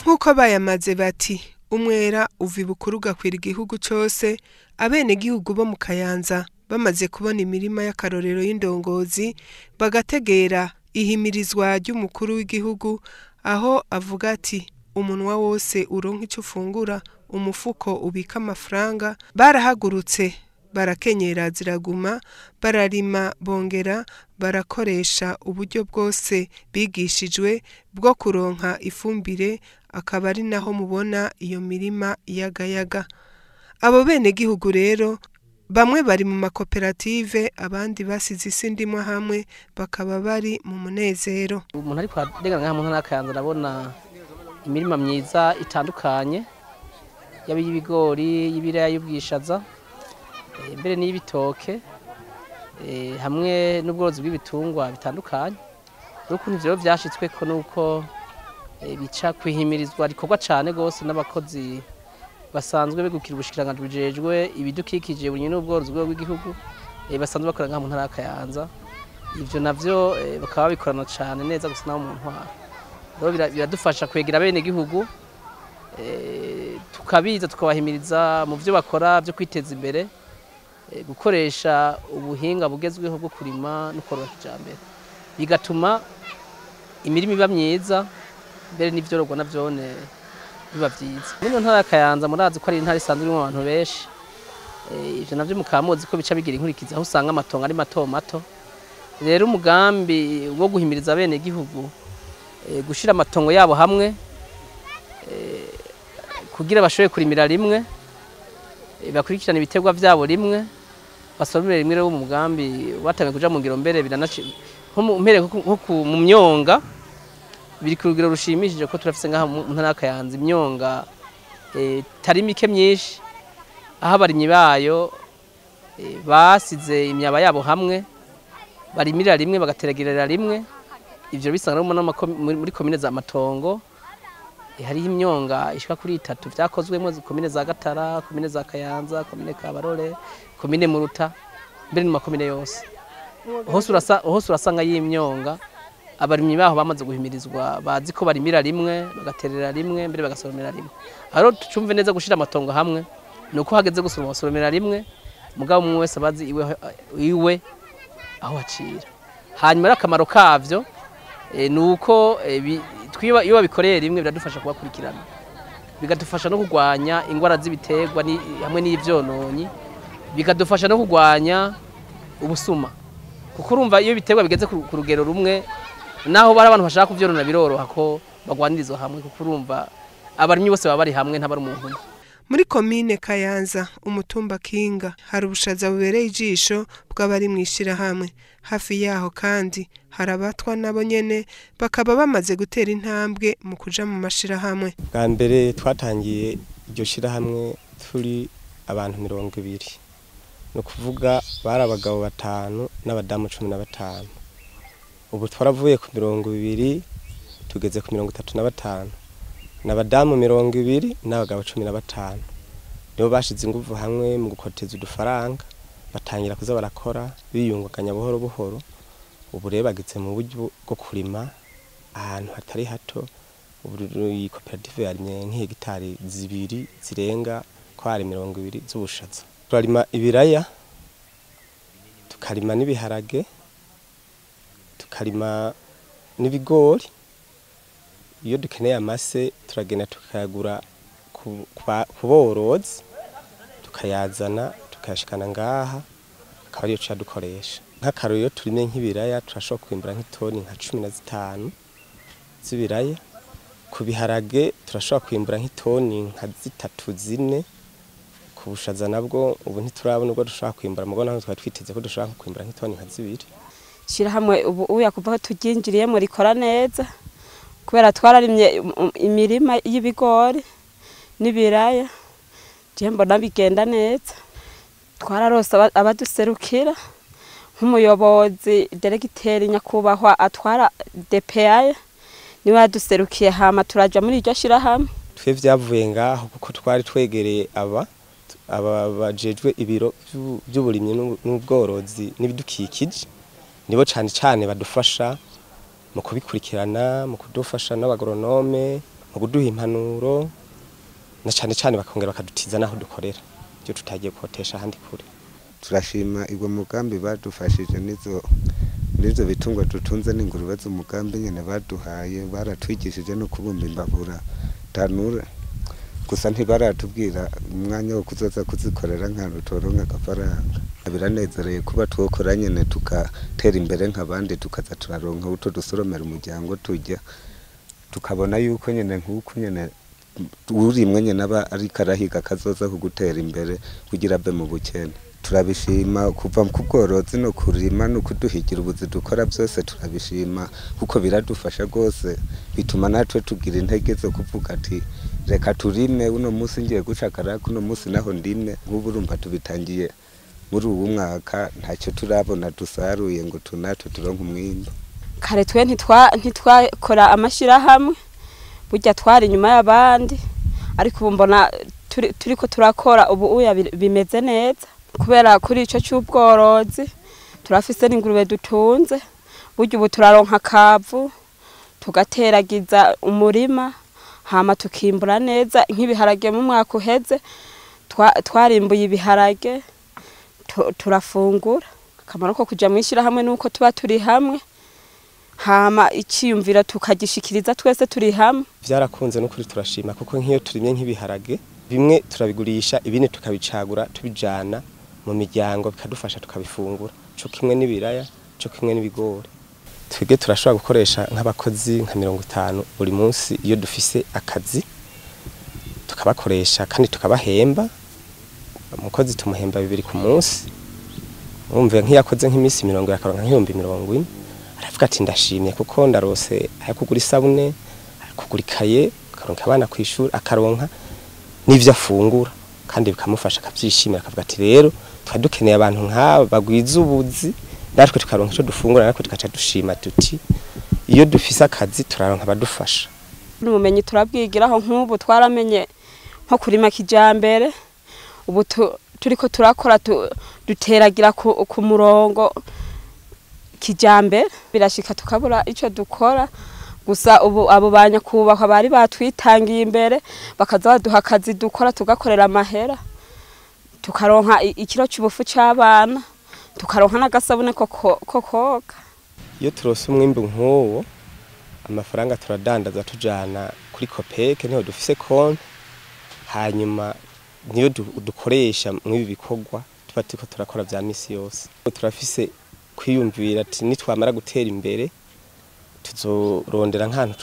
nk'uko bayamaze bati umwera uva ibukuru ugakwira igihugu cose. Abenegihugu bo mu Kayanza bamaze kubona imirima y'akarorero y'indongozi bagategera ihimirizwa ry'umukuru w'igihugu, aho avuga ati umunwa wose uronka ico ufungura, umufuko ubika amafaranga. Barahagurutse barakenyera ziraguma, bararima bongera barakoresha uburyo bwose bigishijwe bwo kuronka ifumbire, akaba ari naho mubona iyo mirima yagayaga. Abo benegihugu rero bamwe bari mu makoperative, abandi basize isi ndimwa hamwe, bakaba bari mu munezero. Umuntu ariko adengana nka muntu n'akayanza arabona imirima myiza itandukanye, yaba y'ibigori, y'ibiraya, y'ubwishaza, mbere n'ibitoke, hamwe n'ubworozi bw'ibitungwa bitandukanye. N'ukuntu ivyo vyashitsweko nuko bica kwihimirizwa rikorwa cane gose n'abakozi basanzwe begukira ubushikiranganji bujejwe ibidukikije bunye n'ubworozi bw'igihugu, basanzwe bakora nka mu ntara y'Akayanza. Ivyo navyo bakaba babikorana cane neza gusa naho mu ntwara. Rero biradufasha kwegera bene gihugu, tukabiza tukabahimiriza mu vyo bakora byo kwiteza imbere, gukoresha ubuhinga bugezweho bwo kurima no korora kijambere, bigatuma imirimo iba myiza, mbere n'ivyorogwa navyone biba vyiza. Nino ntara y'Akayanza murazi ko ari intara isanzwe irimo abantu benshi, ivyo navyo mukamuzi ko bica bigira inkurikizi, aho usanga amatongo ari mato mato. Rero umugambi wo guhimiriza bene gihugu gushira amatongo yabo hamwe kugira bashoboye kurimira rimwe, bakurikirana ibiterwa vyabo rimwe, basoromere rimwe. Rero umugambi watangiye kuja mu ngiro, mbere biranaci nko mu myonga biri ku rugero rushimishije ko turafise ngaha mu ntara y'Akayanza imyonga tari mike myinshi, aho abarimyi bayo basize imyaba yabo hamwe, barimirira rimwe, bagateragerera rimwe. Ivyo bisanga muri komine za Matongo hari imyonga ishika kuri 3 vyakozwemo, komine za Gatara, komine za Kayanza, komine Kabarore, komine Muruta, mbere mu makomine yose. Hose urasanga y'imyonga abarimyi baho bamaze guhimirizwa, bazi ko barimira rimwe, bagaterera rimwe, mbere bagasoromera rimwe. Aro tucumve neza gushira amatongo hamwe nuko hageze gusoroma basoromera rimwe, mugabo umwe wese abazi iwe aho acira. Hanyuma akamaro kavyo nuko iyo babikoreye rimwe biradufasha kubakurikirana, bigadufasha no kugwanya ingwara z'ibiterwa hamwe n'ivyononyi, bigadufasha no kugwanya ubusuma, kuko urumva iyo ibiterwa bigeze ku rugero rumwe, naho bari abantu bashaka kuvyonona biroroha ko bagwanirizwa hamwe, kuko urumva abarimyi bose baba bari hamwe, ntabari umuntu umwe. Muri komine Kayanza umutumba Kinga hari ubushaza bubereye ijisho bw'abari mwishirahamwe. Hafi yaho kandi harabatwa nabo nyene bakaba bamaze gutera intambwe mu kuja mu mashirahamwe. Bwa mbere twatangiye iryo shirahamwe turi abantu 200, no kuvuga bari abagabo 5 n'abadamu 15. Ubu twaravuye ku 200 tugeze ku 35, n'abadamu 200 n'abagabo 15. Nibo bashize inguvu hamwe mu gukoteza udufaranga, batangira kuza barakora biyungukanya buhoro buhoro. Ubu rero bagitse mu buryo bwo kurima ahantu hatari hato. Ubu iyi koperative yarimye nk'hegitari 2 zirenga kwari 20 z'ubushaza. Turarima ibiraya, tukarima n'ibiharage, tukarima n'ibigori. Iyo dukeneye amase turagenda tukayagura ku borozi, tukayazana tukayashikana ngaha, akaba ariyo tuca dukoresha. Nk'akarorero iyo turimye nk'ibiraya turashobora kwimbura nk'itoni nka 15 z'ibiraya. Ku biharage turashobora kwimbura nk'itoni nka 3-4. Ku bushaza nabwo ubu ntiturabona ubwo dushobora kwimbura, mugo naho twari twiteze ko dushobora kwimbura nk'itoni nka 2. Shirahamwe ubu uya kuva tuginjiriyemo rikora neza, kubera twararimye imirima y'ibigori n'ibiraya, je mbona bigenda neza. Twararose abaduserukira nk'umuyobozi delegiteri nyakubahwa atwara DPA, niwe yaduserukiye, hama turaja muri iryo shirahamwe. Twe vyavuye ngaho kuko twari twegereye aba bajejwe ibiro by'uburimyi n'ubworozi n'ibidukikije, nibo cyane badufasha mu kubikurikirana, mu kudufasha n'abagoronome mu kuduha impanuro na cyane cyane bakongera bakadutiza naho dukorera byo tutagiye kotesha ahandi kure. Turashima igwa mugambi badufashije nizo bitungwa dutunze n'ingurube z'umugambi nyene baduhaye, baratwigishije no kubumba imbabura tanura, gusa ntibaratubwira umwanya wo kuzoza kuzikorera nka rutoronka agafaranga. Biranezereye kuba twokora nyene tukatera imbere nk'abandi, tukaza turaronka uto dusoromera umuryango tujya, tukabona yuko nyene nk'uko nyene urimwe nyene aba ari karahiga kazoza kugutera imbere kugira abe mu bukene. Turabishima kuva ku bworozi no kurima no kuduhigira ubuzi dukora byose turabishima kuko biradufasha gose, bituma natwe tugira intege zo kuvuga ati reka turime uno munsi ngiye gucakara kuno munsi naho ndime. Nk'ubu urumva tubitangiye muri ubu mwaka ntacyo turabona dusaruye ngo tunatwe turonka umwimbo. Kare twe ntitwakora amashirahamwe, burya twari inyuma y'abandi, ariko ubu mbona turiko turakora ubu uya bimeze neza kubera kuri ico cy'ubworozi turafise n'ingurube dutunze. Burya ubu turaronka kavu tugateragiza umurima hama tukimbura neza. Nk'ibiharage mu mwaka uheze twarimbuye ibiharage turafungura. Akamaro ko kuja mwishira hamwe nuko tuba turi hamwe, hama ikiyumvira tukagishikiriza twese turi hamwe. Vyarakunze no kuri turashima kuko nk'iyo turimye nk'ibiharage bimwe turabigurisha, ibindi tukabicagura tubijana mu miryango bikadufasha tukabifungura, cyo kimwe n'ibiraya, cyo kimwe n'ibigori. Twige turashobora gukoresha nk'abakozi nka 50 buri munsi iyo dufise akazi, tukabakoresha kandi tukabahemba. Umukozi tumuhemba 2 ku munsi, umve nk'iyakoze nk'imisi 70 akaronka nk'ibihumbi 40, aravuga ati ndashimye kuko ndarose ayo kugura isabune, kugura ikaye, akaronka abana kwishura, akaronka n'ivyo afungura kandi bikamufasha akavyishimira, akavuga ati rero twadukeneye abantu nk'aba bagwiza ubuzi, natwe tukaronka ico dufungura, natwe tukaca dushima tuti iyo dufise akazi turaronka abadufasha. N'ubumenyi turabwigiraho, nk'ubu twaramenye nko kurima kijambere, ubu turiko turakora duteragira ku murongo kijambere, birashika tukabura ico dukora. Gusa ubu abo banyakubahwa bari batwitangiye imbere bakaza baduha akazi dukora, tugakorera amahera, tukaronka ikiro cy'ubufu cy'abana, tukaronka n'agasabune ko koga. Iyo turose umwimbu nk'uwo, amafaranga turadandaza tujana kuri Kopeke, niho dufise konti, hanyuma niyo dukoresha mw'ibi bikorwa tuba turiko turakora vya misi yose. Turafise kwiyumvira ati nitwamara gutera imbere tuzorondera nk'ahantu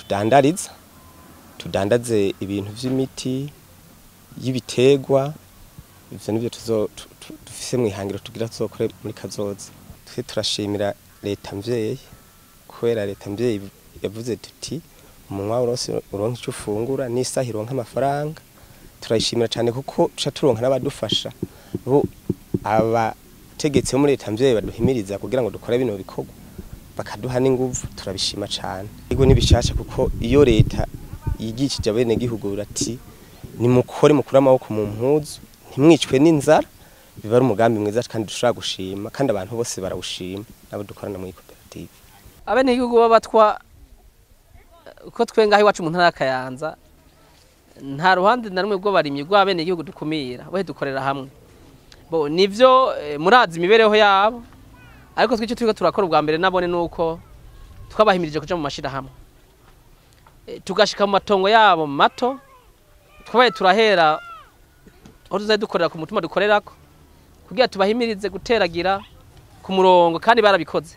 tudandaze ibintu vy'imiti y'ibiterwa. Ivyo nivyo dufise mwihangiro tugira tuzokore muri kazoza. Twe turashimira leta mvyeyi, kubera leta mvyeyi yavuze tuti umunwa uronka ico ufungura n'isaha ironka amafaranga. Turayishimira cyane kuko tuca turonka n'abadufasha, bo abategetse muri leta mvyeyi baduhimiriza kugira ngo dukore bino bikorwa, bakaduha n'inguvu. Turabishima cyane. Igo nibishasha kuko iyo leta yigishije abene gihugu ati nimukore mukura amaboko mu mpuzu, ntimwicwe n'inzara, biba ari umugambi mwiza kandi dushobora gushima, kandi abantu bose barawushima nabo dukorana muri koperative. Abene gihugu babatwa uko twenga iwacu mu ntara Kayanza, nta ruhande na rumwe bwo barimye rwa abene gihugu dukumira, bohe dukorera hamwe. Bo nivyo murazi imibereho yabo, ariko twicyo turiko turakora ubwa mbere nabone nuko twabahimirije kuja mu mashira hamwe, tugashika mu matongo yabo mato, twabaye turahera aho tuzaye dukorera ku mutima dukorerako kugira tubahimirize guteragira ku murongo, kandi barabikoze.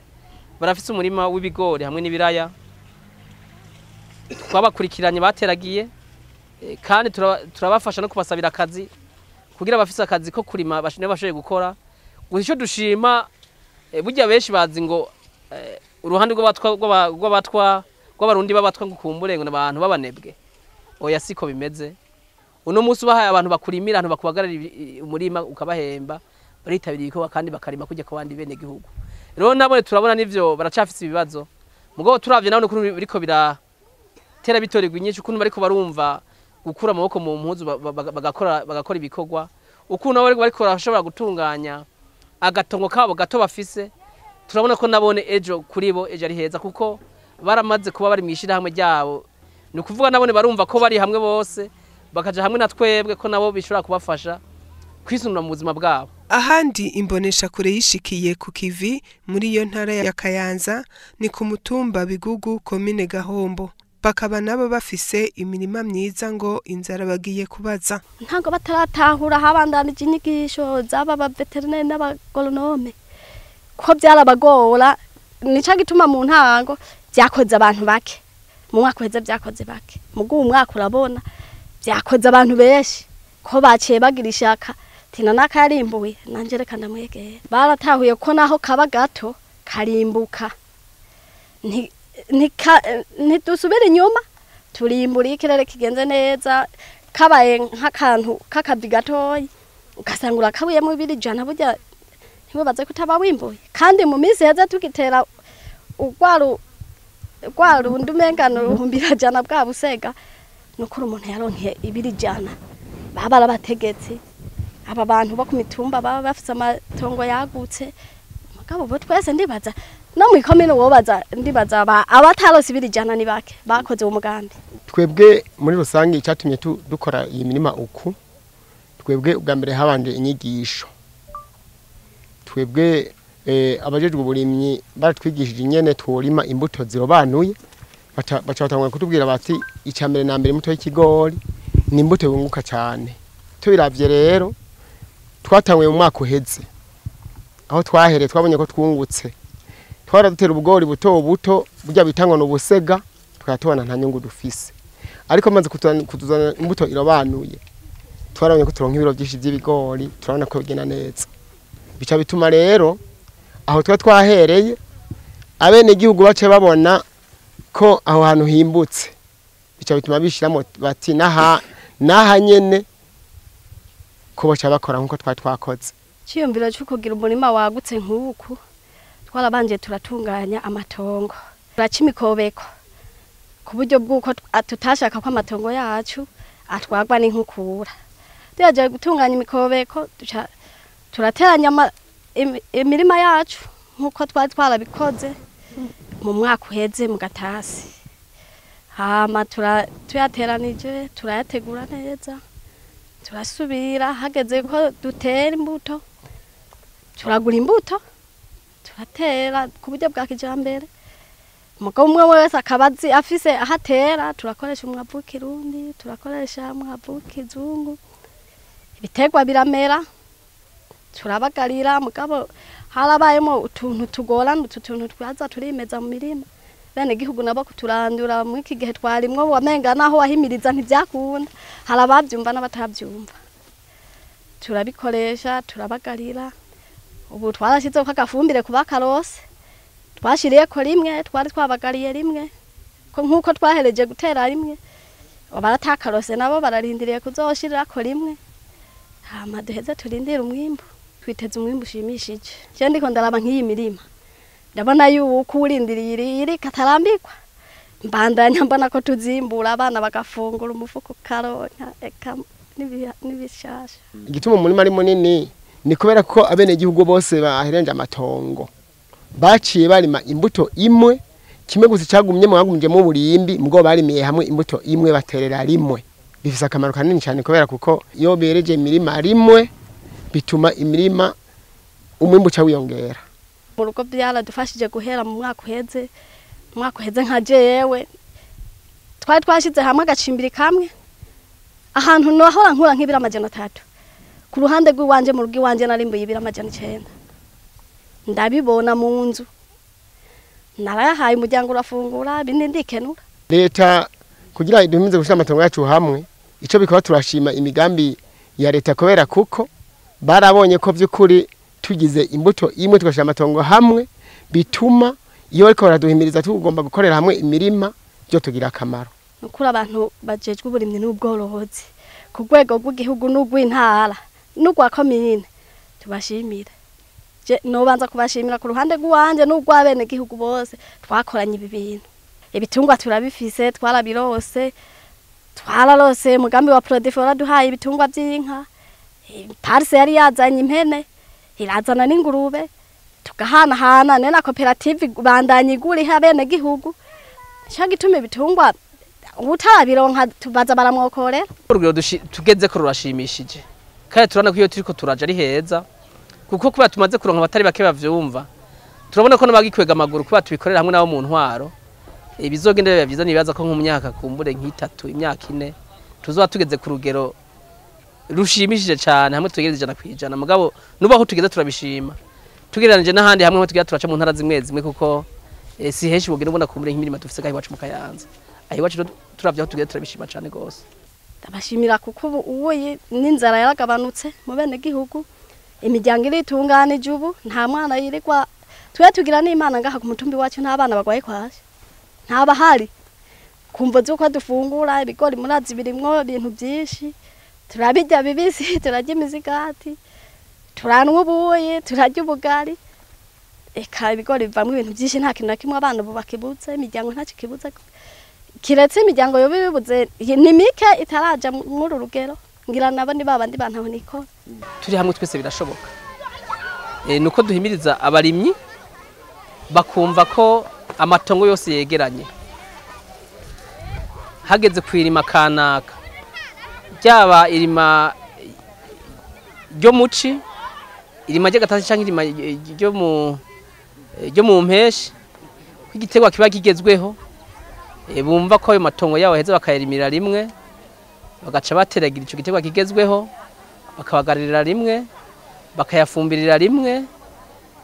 Barafise umurima w'ibigori hamwe n'ibiraya, twabakurikiranye bateragiye, kandi turabafasha no kubasabira akazi kugira bafise akazi ko kurima bashoboye gukora. Gusa ico dushima, burya benshi bazi ngo uruhande rw'abarundi babatwa ngo kumbure ngo n'abantu babanebwe. Oya siko bimeze. Uno munsi bahaye abantu bakurimira, abantu bakubagarira umurima ukabahemba, baritabira ibikorwa kandi bakarima kujya ku bandi bene gihugu. Rero nabone turabona nivyo baracafise ibibazo, mugabo turavye nawe ukuntu biriko biratera bitorerwa inyinshi, ukuntu bariko barumva gukura amaboko mu mpuzu bagakora ibikorwa, ukuntu bariko barashobora gutunganya agatongo kabo gato bafise. Turabona ko nabone ejo kuri bo ejo ari heza, kuko baramaze kuba bari mwishira hamwe ryabo ni ukuvuga nabone barumva ko bari hamwe bose bakaja hamwe na twebwe ko nabo bishobora kubafasha kwisunura mu buzima bwabo. Ahandi imbonesha kure yishikiye ku kivi muri iyo ntara ya Kayanza ni ku mutumba Bigugu komine Gahombo. Bakaba nabo bafise imirima myiza ngo inzara bagiye kubaza. Ntango bataratahura habandanije inyigisho z'aba veterineri n'abagoronome ko byarabagora, nica gituma mu ntango byakoze abantu bake, mu mwaka uheze byakoze bake, mugu umwaka urabona byakoze abantu benshi ko baciye bagira ishaka tina nakarimbuye nanje reka ndamwegera. Baratahuye ko naho kaba gato karimbuka, ntidusubira inyuma, turimbura ikirere kigenze neza, kabaye nk'akantu k'akavi gatoyi ugasanga urakabuyemo 200 burya ntibaze kutaba wimbuye. Kandi mu minsi heza tugitera urwarundi umengano ruhumbira jana bwa busega nukuri umuntu yaronke 200 baba barabategetse aba bantu bo ku mitumba baba bafite amatongo yagutse. Mugabo bo twese ndibaza no mu ikomine wobaza ndibaza abatarose 200 ni bake bakoze umugambi. Twebwe muri rusange icyatumye dukora iyi mirima uku, twebwe ubwa mbere habanje inyigisho. Twebwe abajejwe uburimyi baratwigishije nyene tworima imbuto zirobanuye, baca batangura kutubwira bati icambere na mbere imbuto y'ikigori ni imbuto yunguka cyane. Tubiravye rero twatanguye mu mwaka uheze, aho twahereye twabonye ko twungutse, twaradutera ubugori buto buto burya bitangwa no busega, tukatubona nta nyungu dufise. Ariko maze kutuzana imbuto irobanuye, twarabonye ko turonka ibiro byinshi by'ibigori, turabona ko bigena neza. Bica bituma rero aho twahereye abene gihugu bace babona ko aho hantu himbutse, bica bituma bishiramo bati naha nyene ko baca bakora nkuko twakoze. Ciyumvira cyo kugira umurima wagutse nk'uku, twarabanje turatunganya amatongo, turaca imikobeko ku buryo bw'uko tutashaka ko amatongo yacu atwagwa n'inkukura. Tuyaje gutunganya imikobeko turateranya imirima yacu nkuko twarabikoze mu mwaka uheze mu gatasi. Hama tuyateranije turayategura neza, turasubira hageze ko dutera imbuto, turagura imbuto turatera ku buryo bwa kijambere. Umugabo umwe wese akabazi afise ahatera, turakoresha umwavu w'ikirundi, turakoresha umwavu w'ikizungu, ibiterwa biramera, turabagarira. Mugabo harabayemo utuntu tugorana, utuntu twaza turimeza mu mirima, bene gihugu nabo kuturandura mu iki gihe twarimwo wamenga naho wahimiriza ntibyakunda, harabavyumva n'abatavyumva. Turabikoresha, turabagarira. Ubu twarashize ko agafumbire kuba karose, twashiriye ko rimwe, twari twabagariye rimwe, ko nkuko twahereje gutera rimwe, baratakarose nabo bararindiriye kuzoshirira ko rimwe. Hama duheze turindira umwimbu, twiteze umwimbu ushimishije. Je ndiko ndaraba nk'iyi mirima, ndabona yuko urindiriye iri katarambikwa, mbandanya mbona ko tuzimbura abana bagafungura umufuko karonka eka n'ibishasha. Igituma umurima ari munini ni kubera ko abene gihugu bose baherenje amatongo baciye barima imbuto imwe, kimwe gusa cyagumye mu burimbi mugo barimiye hamwe imbuto imwe baterera rimwe. Bifise akamaro kanini cyane kubera kuko iyo bereje imirima rimwe bituma imirima umwimbu ca wiyongera. Mu rugo byaradufashije guhera mu mwaka uheze nka jewe twari twashize hamwe agacimbiri kamwe ahantu nahora nkura nk'ibira 300 ku ruhande rw'iwanje. Mu rugo iwanje narimbuye ibira 900, ndabibona mu nzu, narayahaye umuryango urafungura, bindi ndikenura. Leta kugira iduhimize gushira amatongo yacu hamwe, ico bikaba turashima imigambi ya leta kubera kuko barabonye ko vy'ukuri tugize imbuto imwe tugashira amatongo hamwe bituma iyo ariko baraduhimiriza tugomba gukorera hamwe imirima byo tugira akamaro. Nukuri abantu bajejwe uburimyi n'ubworozi ku rwego rw'igihugu n'ugw'intara n'ugwa komine tubashimira. Je nobanza kubashimira ku ruhande rw'uwanje n'ugwabene gihugu bose twakoranye ibi bintu. Ibitungwa turabifise, twarabirose, twararose mugambi wa Prodefora duhaye ibitungwa by'inka. Parse yari yazanye impene, irazana n'ingurube, tugahanahana nena koperative bandanye igura iha bene gihugu. Cyo gituma ibitungwa utarabironka tubaza baramwokorera. urugero tugeze ko rurashimishije kandi turabona ko iyo turiko turaja ari heza kuko kuba tumaze kuronka abatari bake bavyumva turabona ko nabagikwega amaguru kuba tubikorera hamwe nabo mu ntwaro bizogenda biba byiza nibaza ko nk'umyaka kumbure nk'itatu imyaka 4 tuzoba tugeze ku rugero rushimishije cyane hamwe tugereze 100% mugabo nubaho tugeze turabishima tugereranije n'ahandi hamwe ho tugera turaca mu ntara zimwe zimwe kuko si henshi bugenda ubona kumbure nk'imirima dufise gahi wacu mu Kayanza ahi wacu turavyaho tugeze turabishima cyane gose. Ndabashimira kuko ubu n'inzara yaragabanutse mu bene gihugu imiryango iritunganije ubu nta mwana yirirwa tuye tugira n'Imana ngaha ku mutumbi wacu nta bana bagwaye kwaje nta bahari kumva zuko dufungura ibigori murazi birimwo ibintu byinshi turabijya bibisi turajya imizigati turanwa ubuye turajya ubugari eka ibigori bivamwe ibintu byinshi nta kintu nakimwe abana ubu bakibutse imiryango nta kibuza kiretse imiryango yo bibuze ni mike itaraja muri rugero ngira nabo ni babandi bantu niko turi hamwe twese birashoboka nuko duhimiriza abarimyi bakumva ko amatongo yose yegeranye hageze kwirima kanaka byaba irima ryo muci irima ryo gatasi canke irima ryo mu mpeshi kw'igitegwa kiba kigezweho bumva ko ayo matongo yawo heza bakayirimira rimwe bagaca bateragira ico gitegwa kigezweho bakabagarira rimwe bakayafumbirira rimwe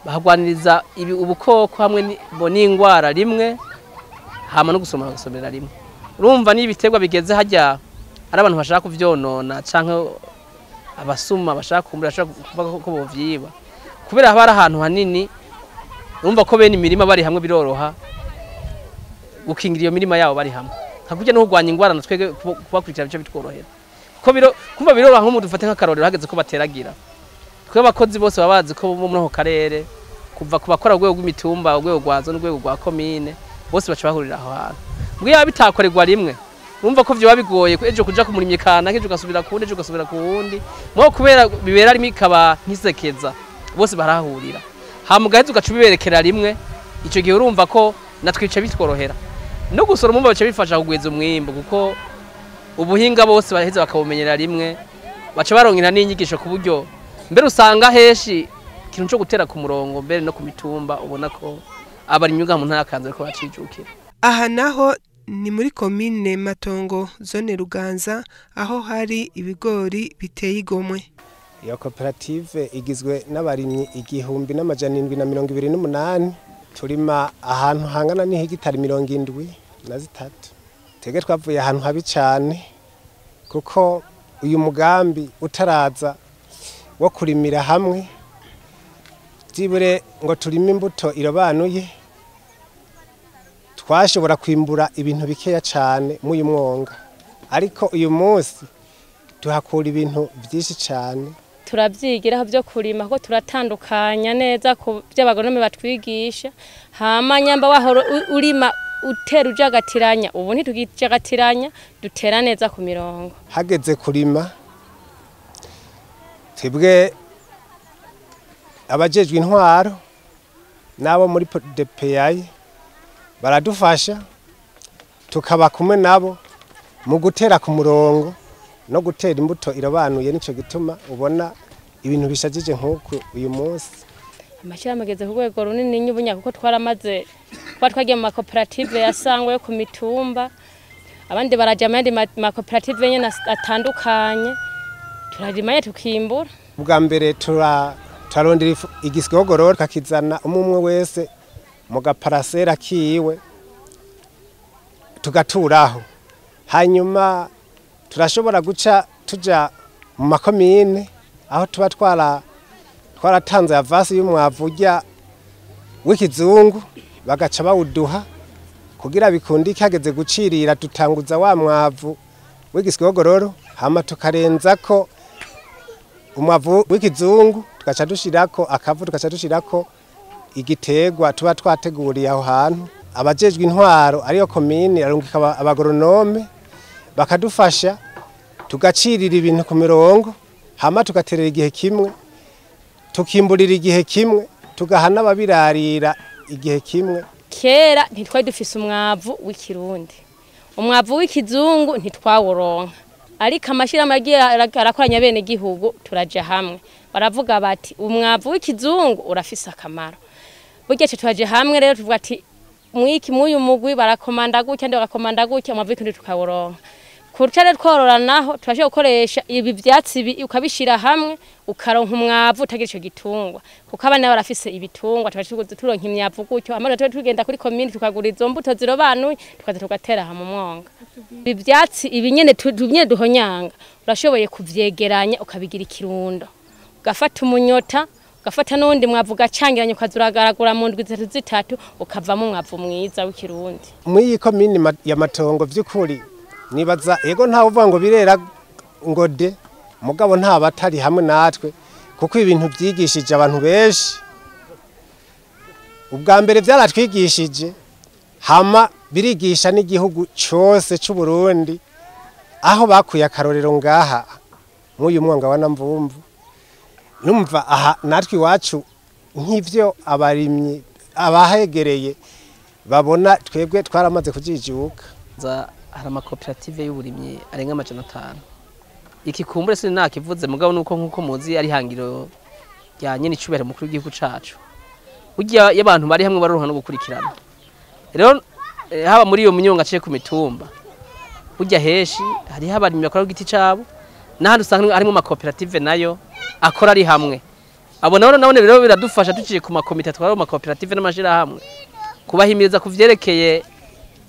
bahagwaniriza ubukoko hamwe n'ingwara rimwe hama no gusomera rimwe urumva n'ibitegwa bigeze hajya ari abantu bashaka kuvyonona canke abasuma bashaka kumbura kuvuga ko bovyiba kubera haba ari ahantu hanini urumva ko bene imirima bari hamwe biroroha gukingira iyo mirima yabo bari hamwe hakujya no kugwanya ingwara natwege kubakurikira bice bitworohera ko kumva biroroha nko mudufate nk'akarorero hageze ko bateragira twe abakozi bose babazi ko muri ho karere kuva kubakora rwego rw'imitumba rwego rwazo n'urwego rwa commune bose baca bahurira aho hantu bwiya bitakorerwa rimwe urumva ko byo babigoye ejo kuja kumurimye kana ejo gasubira kuwundi ejo gasubira kuwundi mo kubera bibera rimwe ikaba nkisekeza bose barahurira hamugaheze ugaca biberekera rimwe ico gihe urumva ko natwica bitworohera no gusora umumba baca bifasha kugweza umwimbo kuko ubuhinga bose baheze bakabumenyera rimwe baca barongera n'inyigisho ku buryo mbere usanga heshi kintu cyo gutera ku murongo mbere no ku mitumba ubona ko abari imyuga mu ntara kanze ko bacijukira. Aha naho ni muri komine Matongo zone Ruganza aho hari ibigori biteye igomwe. Iyo koperative igizwe n'abarimyi 1728 turima ahantu hangana ni hegitari 73 tege twavuye ahantu habi cyane kuko uyu mugambi utaraza wo kurimira hamwe byibure ngo turime imbuto irobanuye twashobora kwimbura ibintu bikeya cyane mu uyu mwonga ariko uyu munsi tuhakura ibintu byinshi cyane turabyigiraho byo kurima ko turatandukanya neza ku by'abagonome batwigisha hama nyamba wahoro urima utera ujagatiranya ubu ntitugijagatiranya dutera neza ku mirongo hageze kurima twebwe abajejwe intwaro nabo muri DPI baradufasha tukaba kumwe nabo mu gutera ku murongo no gutera imbuto irabanuye nico gituma ubona ibintu bishajije nk'uko uyu munsi amashira mageze ku rwego runini nyubunya kuko twaramaze kwa twagiye mu makoperative yasangwe ku mitumba abandi baraje amandi makoperative nyene atandukanye turarima tukimbura ubwa mbere turarondera igisogororo kakizana umwe wese mu gaparasera kiwe tugaturaho hanyuma turashobora guca tuja mu makomine aho tuba twaratanze avasi y'umwavu urya w'ikizungu bagaca bawuduha kugira bikundike hageze gucirira tutanguza wa mwavu w'igisogororo hama tukarenza ko umwavu w'ikizungu tugaca dushirako akavu tugaca dushirako igitegwa tuba twateguriye aho hantu abajejwe intwaro ariyo komine arungika abagoronome bakadufasha tugacirira ibintu ku mirongo hama tugaterera igihe kimwe tukimburira igihe kimwe tugahana ababirarira igihe kimwe kera ntitwari dufise umwavu w'ikirundi umwavu w'ikizungu ntitwawuronka ariko amashirahamwe yagiye arakoranya bene gihugu turaje hamwe baravuga bati umwavu w'ikizungu urafise akamaro burya twaje hamwe rero tuvuga ati mwiki muyu mugwi barakomanda gutya ndi barakomanda gutya umwavu w'ikindi tukawuronka kurutare tworora naho turashe gukoresha ibi vyatsi ukabishira hamwe ukaronka umwavu utagira ico gitungwa kuko abana barafise ibitungwa turashe turonka imyavu gutyo amara tugenda kuri commune tukagura izo mbuto zirobanuye tukaza tugatera hamwe mwonga ibi vyatsi ibi nyene tumye duhonyanga urashoboye kuvyegeranya ukabigira ikirundo ugafata umunyota ugafata n'undi mwavu gacangiranye ukazuragaragura mu ndwi zitatu ukavamo umwavu mwiza w'ikirundi muri commune ya Matongo vy'ukuri nibaza ego ntawe uvuga ngo birera ngo de mugabo nta batari hamwe natwe kuko ibintu byigishije abantu benshi ubwa mbere byaratwigishije hama birigisha n'igihugu cyose cy'u Burundi aho bakuye akarorero ngaha nk'uyu mwonga wa Namvumvu numva aha natwe iwacu nk'ivyo abarimyi abahegereye babona twebwe twaramaze kujijuka hari amakoperative y'uburimyi arenga 500 iki kumbure sini nakivuze mugabo nuko nkuko muzi ari hangiro ya nyene icubera mukuru w'igihugu cacu burya y'abantu bari hamwe baruha no gukurikirana rero haba muri iyo munyonga aciye ku mitumba burya heshi hari habarimyi bakora giti cabo n'ahandi usanga harimo amakoperative nayo akora ari hamwe abo nabone rero biradufasha duciye ku makomite twara mu makoperative n'amashira hamwe kubahimiriza kuvyerekeye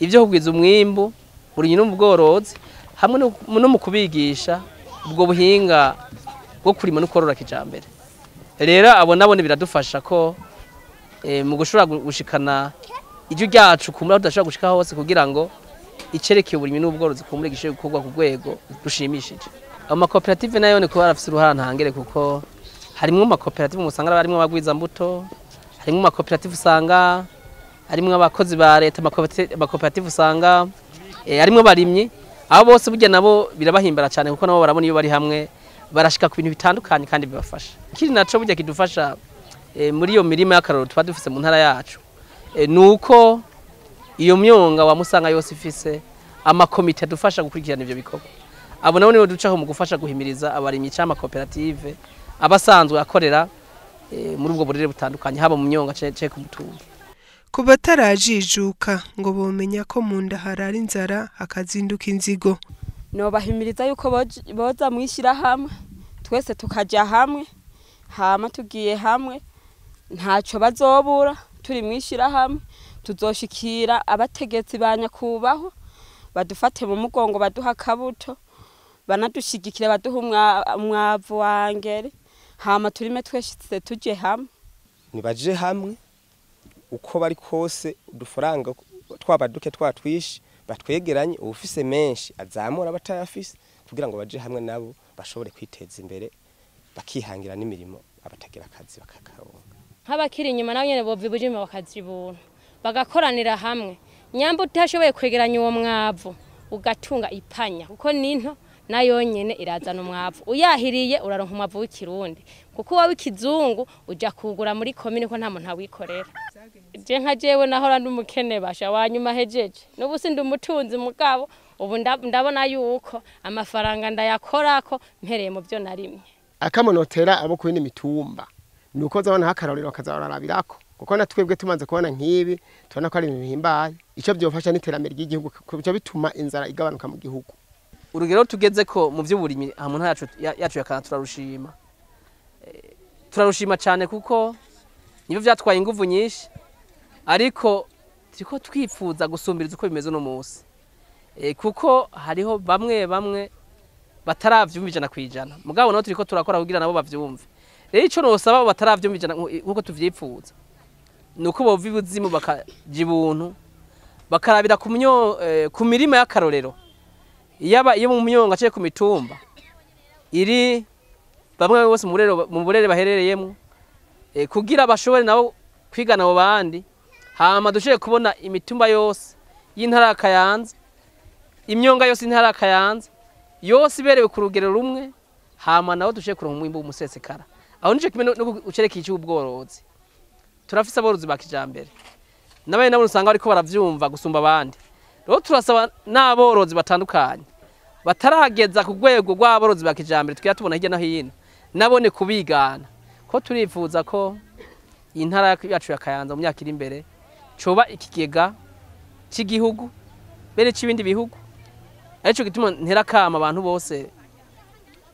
ivyo kugwiza umwimbu urinyi n'ubworozi hamwe no mu kubigisha ubwo buhinga bwo kurima no korora kijambere rero abo nabone biradufasha ko mu gushobora gushikana ijyo ryacu kumura tudashobora gushika hose kugira ngo icerekeye uburimi n'ubworozi kumure gishe gukorwa ku rwego rushimishije amakoperative nayo ne kuba arafise uruhara ntangere kuko harimo amakoperative musanga barimo abagwiza mbuto harimo amakoperative usanga harimo abakozi ba leta amakoperative usanga harimo abarimyi abo bose burya nabo birabahimbara cyane kuko nabo barabona iyo bari hamwe barashika ku bintu bitandukanye kandi bibafasha kiri naco burya kidufasha muri iyo mirima y'akaroro tuba dufise mu ntara yacu nuko iyo myonga wa musanga yose ifise amakomite adufasha gukurikirana ivyo bikorwa abo nabo nibo ducaho mu gufasha guhimiriza abarimyi cyangwa amakoperative abasanzwe akorera muri ubwo burere butandukanye haba mu myonga cece ku mutumba ku batarajijuka ngo bomenya ko mu nda harara inzara hakazinduka inzigo nobahimiriza yuko boza mwishira hamwe twese tukaja hamwe hama tugiye hamwe ntaco bazobura turi mwishira hamwe tuzoshikira abategetsi banyakubaho badufate mu mugongo baduha kabuto banadushigikire baduha umwavu wangere hama turime tweshitse tuje hamwe nibaje hamwe uko bari kose udufaranga twabaduke twatwishi batwegeranye ubufise menshi azamura batayafise kugira ngo baje hamwe nabo bashobore kwiteza imbere bakihangira n'imirimo abatagira akazi bakakaronka nk'abakiri inyuma nabo nyene bovibujima bakazibuntu bagakoranira hamwe nyamba utashoboye kwegeranya uwo mwavu ugatunga ipanya kuko ninto nayo nyene irazana umwavu uyahiriye uraronka umwavu w'ikirundi kuko wawe ikizungu uja kugura muri commune ko nta muntu awikorera je nka jewe nahora ndumukene basha wanyuma hejeje n'ubu sindi umutunzi mugabo ubu ndabona yuko amafaranga ndayakorako mpereye mu byo narimye akamonotera abo kwini mitumba nuko zabona hakarorero akazararabirako kuko natwebwe tumanze kubona nkibi tubona ko ari ibintu bihimbaye ico byofasha n'iterambere ry'igihugu cyo bituma inzara igabanuka mu gihugu urugero tugeze ko mu by'uburimi amuntu yacu yakana turarushima cyane kuko niyo vyatwaye inguvu nyinshi ariko turiko twifuza gusumbiriza uko bimeze no munsi kuko hariho bamwe bataravyumvijana kwijana mugabo no turiko turakora kugira nabo bavyumve rero ico nosaba bataravyumvijana nkuko tuvyipfuza nuko bova ibuzimu bakajibuntu bakarabira ku mirima y'akarorero iyo mu myonga cye ku mitumba iri bamwe bose mu burere baherereyemo kugira bashobore nabo kwigana abo bandi hama dushoboye kubona imitumba yose y'intara ya Kayanza imyonga yose y'intara ya Kayanza yose iberewe ku rugero rumwe hama naho dushoboye kuronka umwimbo w'umusesekara aho nico kimwe no ucerekeye icy'ubworozi turafise aborozi ba kijambere nabaye nabo usanga bariko baravyumva gusumba abandi rero turasaba n'aborozi batandukanye batarageza ku rwego rw'aborozi ba kijambere twira tubona hirya no hino nabone kubigana ko turifuza ko intara yacu ya Kayanza mu myaka iri imbere coba ikigega cy'igihugu bere c'ibindi bihugu arico gituma nterakama abantu bose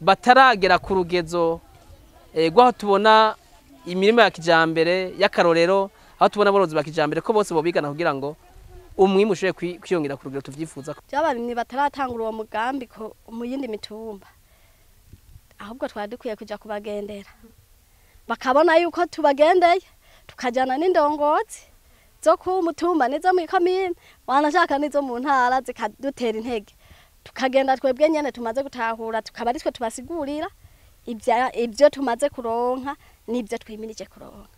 bataragera ku rugezo gwaho tubona imirimo ya kijambere y'akarorero aho tubona aborozi ba kijambere ko bose bobigana kugira ngo umwimbu ushoboye kwiyongera ku rugero tuvyifuza ko byabarimye bataratangura uwo mugambi ko mu yindi mitumba ahubwo twari dukwiye kuja kubagendera bakabona yuko tubagendeye tukajana n'indongozi zo ku mutumba nizo mu komine wanashaka nizo mu ntara zikadutera intege tukagenda twebwe nyene tumaze gutahura tukaba ari twe tubasigurira ibyo tumaze kuronka n'ibyo twimirije kuronka.